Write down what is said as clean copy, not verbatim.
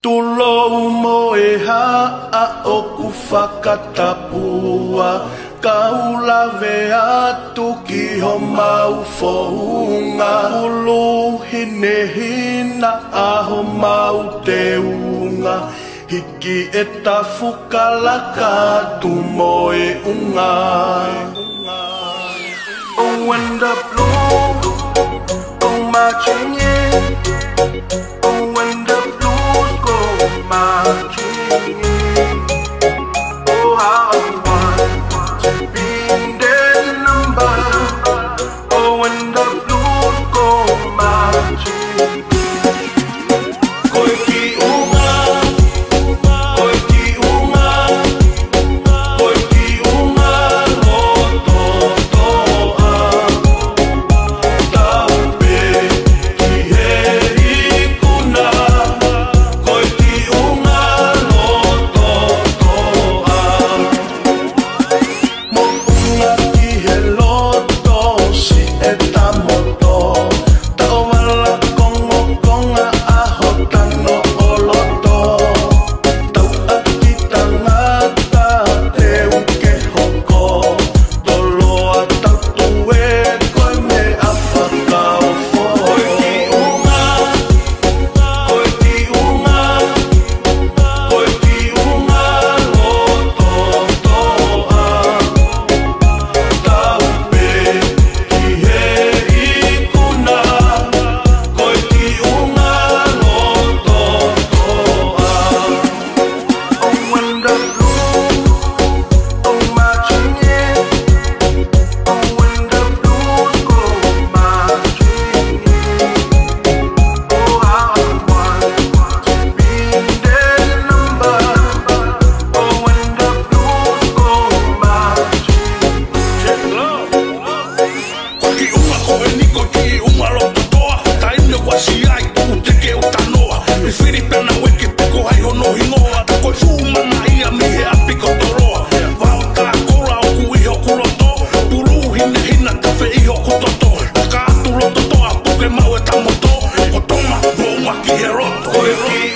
Tulou moe ha'a o ku whakatapua Kaulawe atu ki ho mau fohunga Ulu hine hina aho mau te unga Hiki e tafukalaka tu moe ungai Oh, when the blue go marching in Oh, when the blues go marching in Oh, how I want to be in their number Oh, when the blues go marching in Koiki unga Koiki unga Koiki unga no totoa Taupe ki he ikuna Koiki unga no totoa Mo unga ki he loto si e tamoto Tau wala kongo konga aho tano o loto Tau ati tangata te uke hoko Toloa tau tue koe me a whakaofo Koiki unga Koiki unga Koiki unga no totoa Taupe ki he ikuna Koiki unga no totoa Oh, when the blues go marching in Oh, when the blues go marching in Oh, how I want to be in their number Oh, when the blues go marching Koiki unga koe ni koiki unga loto toa Taine wasi ai tu te ke o tanoa I whiripena weke peko hai hono hingoa Ta koe sūmana ia mi he api kotoroa Wao tā kora o ku iho ku loto Puru hine hina ta whe iho ku toto Ta ka atu loto toa puke mau e tamoto Ko tonga, ko unga ki he roto Koiki